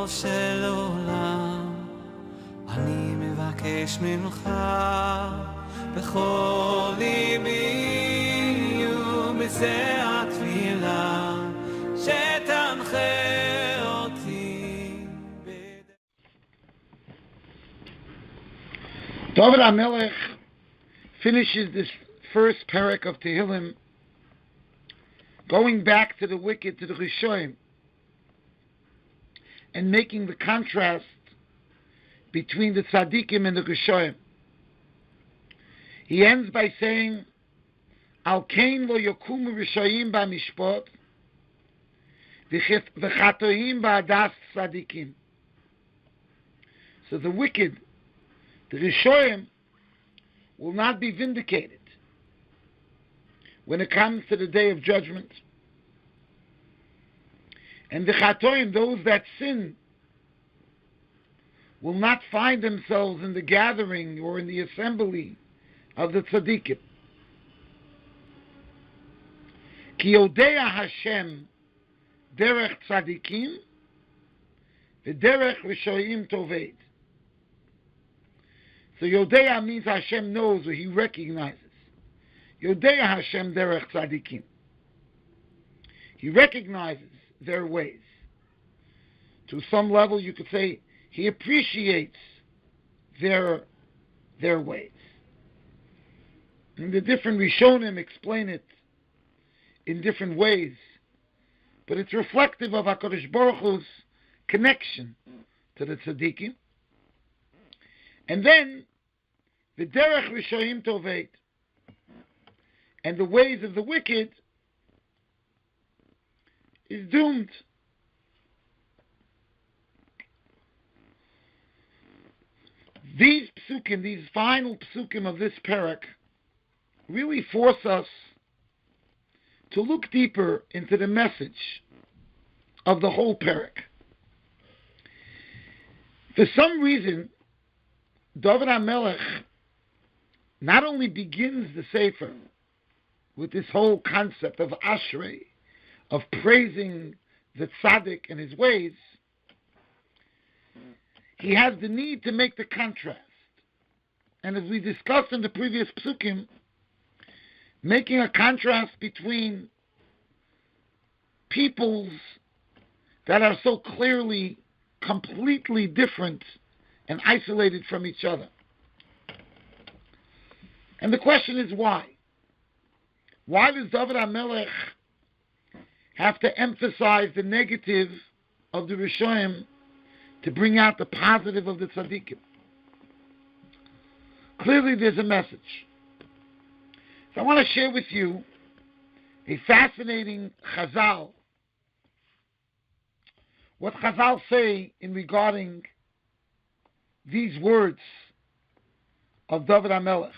של עולם, אני מבקש ממך בכל ליבי ובזה התפילה שתנחה אותי. David HaMelech finishes this first parak of Tehillim, going back to the wicked, to the Rishonim, and making the contrast between the tzaddikim and the Rishonim. He ends by saying, Al kein lo yokumu Rishonim ba'mishpot, v'chatoim ba'adas tzaddikim. So the wicked, the Rishonim, will not be vindicated when it comes to the day of judgment. And the Chatoim, those that sin, will not find themselves in the gathering or in the assembly of the tzaddikim. Ki yodea Hashem derech tzaddikim v'derech rishoyim toved. So Yodea means Hashem knows or He recognizes. Yodea Hashem derech tzaddikim. He recognizes their ways. To some level, you could say He appreciates their ways. And the different Rishonim explain it in different ways, but it's reflective of HaKadosh Baruch Hu's connection to the tzaddikim. And then the derech rishoyim toved, and the ways of the wicked is doomed. These psukim, these final psukim of this parak, really force us to look deeper into the message of the whole parak. For some reason, David HaMelech not only begins the Sefer with this whole concept of Ashrei, of praising the tzaddik and his ways, he has the need to make the contrast. And as we discussed in the previous psukim, making a contrast between peoples that are so clearly, completely different and isolated from each other. And the question is why? Why does David HaMelech have to emphasize the negative of the Rishonim to bring out the positive of the tzaddikim? Clearly there's a message. So I want to share with you a fascinating Chazal. What Chazal say in regarding these words of David HaMelech.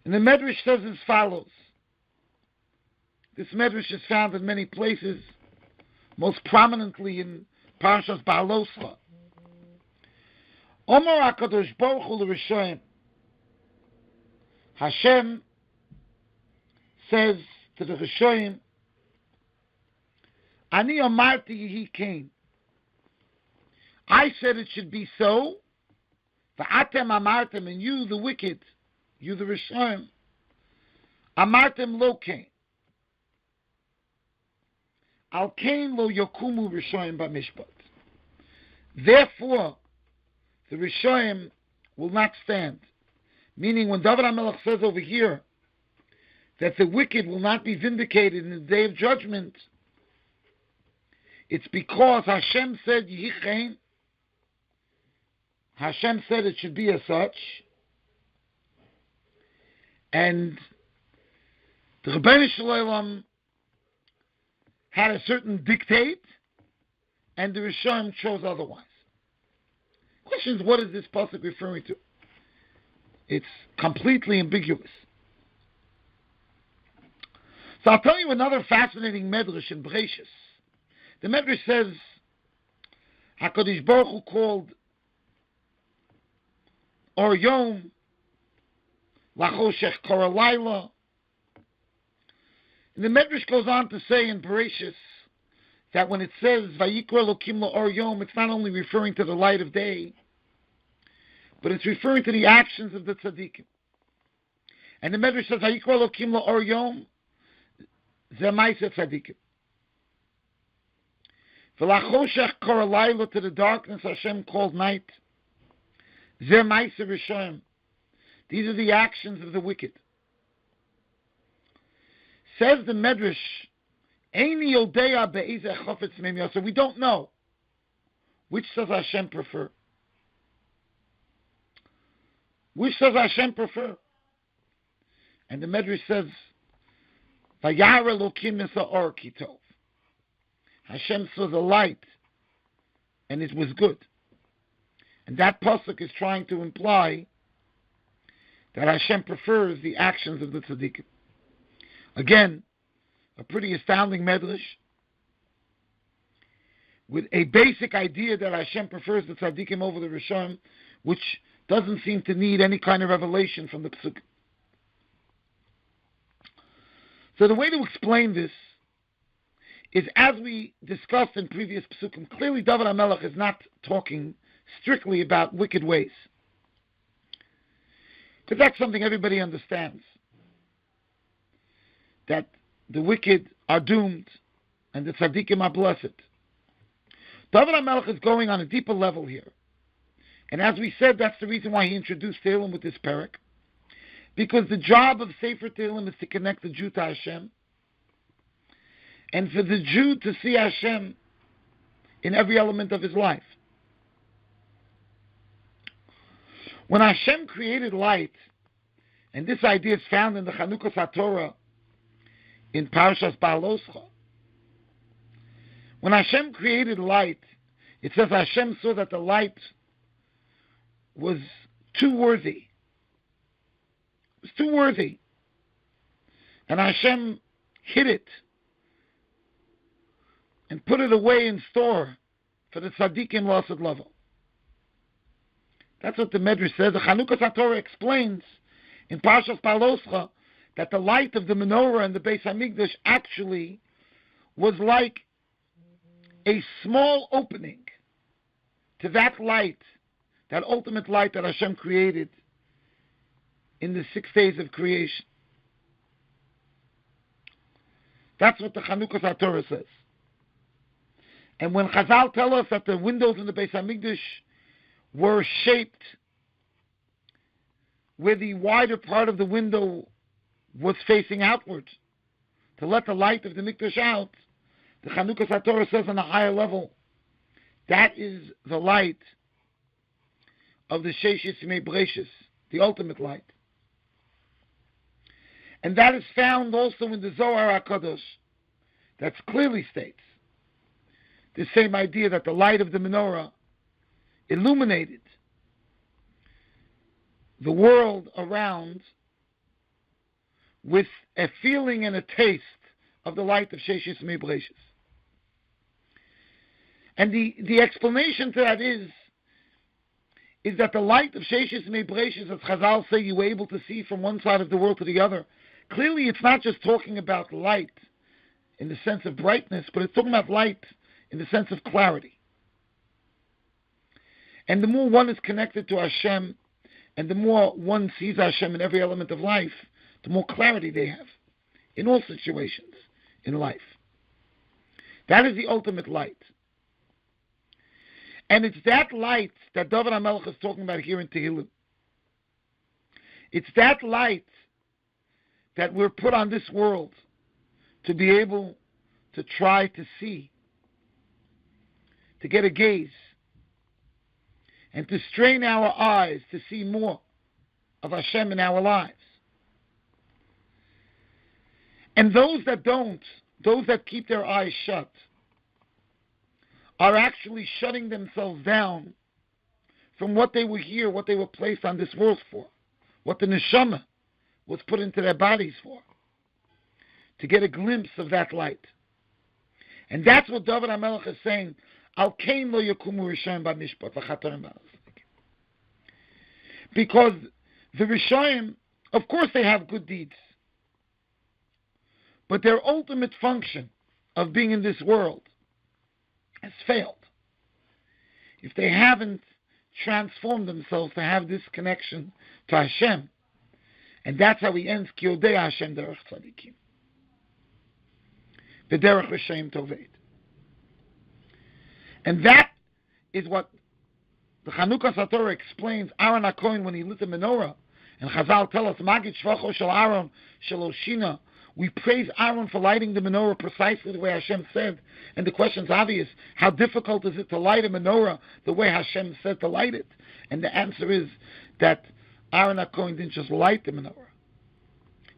And the Medrash says as follows. This Medrash is found in many places, most prominently in Parashas Ba'aloscha. Omar HaKadosh Baruch Hu l'Rishonim. Hashem says to the Rishonim, Ani amarti yehi kain. I said it should be so. V'atem amartem, and you, the wicked, you, the Rishonim, amartem lo kain. Al kain lo yokumu Rishonim b'mishpat. Therefore, the Rishonim will not stand. Meaning, when David HaMelech says over here that the wicked will not be vindicated in the day of judgment, it's because Hashem said yehi kain. Hashem said it should be as such. And the Rabbi Shalom had a certain dictate, and the Rishonim chose otherwise. Question is, what is this pasuk referring to? It's completely ambiguous. So I'll tell you another fascinating medrash in Bereshis. The medrash says, HaKadosh Baruch Hu called Or Yom Lachoshech Koralayla. And the medrash goes on to say in Bereshis that when it says Vayikra Elokim La'or Yom, it's not only referring to the light of day, but it's referring to the actions of the tzaddikim. And the Medrash says Vayikra Elokim La'or Yom, Zeh Ma'aseh Tzaddikim. V'lachoshech kor Layla, to the darkness Hashem called night. Zeh Ma'aseh Rishayim. These are the actions of the wicked. Says the Medrash, Eini Yodea Be'ezeh Chofetz Mem Yosef. We don't know. Which does Hashem prefer? Which does Hashem prefer? And the Medrash says, Vayar Elokim es ha'or ki tov. Hashem saw the light, and it was good. And that pasuk is trying to imply that Hashem prefers the actions of the tzaddikim. Again, a pretty astounding medrash with a basic idea that Hashem prefers the tzaddikim over the Rishon, which doesn't seem to need any kind of revelation from the Pesuk. So the way to explain this is, as we discussed in previous Pesukim, clearly David HaMelech is not talking strictly about wicked ways, because that's something everybody understands, that the wicked are doomed and the tzaddikim are blessed. David HaMelech is going on a deeper level here. And as we said, that's the reason why he introduced Tehillim with this parak. Because the job of Sefer Tehillim is to connect the Jew to Hashem. And for the Jew to see Hashem in every element of his life. When Hashem created light, and this idea is found in the Chanukas HaTorah, in Parshas Ba'aloscha. When Hashem created light, it says Hashem saw that the light was too worthy. It was too worthy. And Hashem hid it and put it away in store for the tzaddikim lasted level. That's what the Medrash says. The Chanukas HaTorah explains in Parshas Ba'aloscha that the light of the menorah and the Beis Hamikdash actually was like a small opening to that light, that ultimate light that Hashem created in the 6 days of creation. That's what the Chanukas HaTorah says. And when Chazal tell us that the windows in the Beis Hamikdash were shaped where the wider part of the window was facing outward to let the light of the Mikdash out, the Chanukas HaTorah says on a higher level, that is the light of the Sheshis Yimei Breshis, the ultimate light. And that is found also in the Zohar HaKadosh, that clearly states the same idea, that the light of the menorah illuminated the world around with a feeling and a taste of the light of Sheshis Yimei Breshis. And the explanation to that is that the light of Sheshis Yimei Breshis, as Chazal say, you were able to see from one side of the world to the other. Clearly, it's not just talking about light in the sense of brightness, but it's talking about light in the sense of clarity. And the more one is connected to Hashem, and the more one sees Hashem in every element of life, the more clarity they have in all situations in life. That is the ultimate light. And it's that light that David HaMelech is talking about here in Tehillim. It's that light that we're put on this world to be able to try to see, to get a gaze, and to strain our eyes to see more of Hashem in our lives. And those that don't, those that keep their eyes shut, are actually shutting themselves down from what they were here, what they were placed on this world for, what the neshama was put into their bodies for, to get a glimpse of that light. And that's what David HaMelech is saying, Al kein lo yakumu rishayim b'mishpat v'chatorim b'al. Because the Rishayim, of course they have good deeds, but their ultimate function of being in this world has failed, if they haven't transformed themselves to have this connection to Hashem. And that's how he ends Ki Yodei Hashem Derech Tzadikim. B'derech L'Shem Toved. And that is what the Chanukah Satorah explains Aaron HaKohen when he lit the menorah. And Chazal tell us, Magid Shvacho Shel Aaron Shel Oshina. We praise Aaron for lighting the menorah precisely the way Hashem said. And the question's obvious. How difficult is it to light a menorah the way Hashem said to light it? And the answer is that Aaron HaKohen didn't just light the menorah,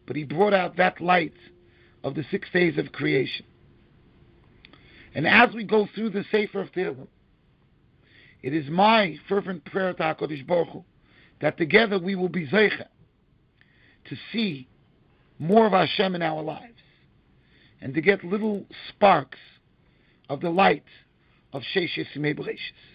but he brought out that light of the 6 days of creation. And as we go through the Sefer of Tehillim, it is my fervent prayer to HaKadosh Baruch Hu that together we will be zeicha to see more of Hashem in our lives and to get little sparks of the light of Sheish Yimei Bereishis.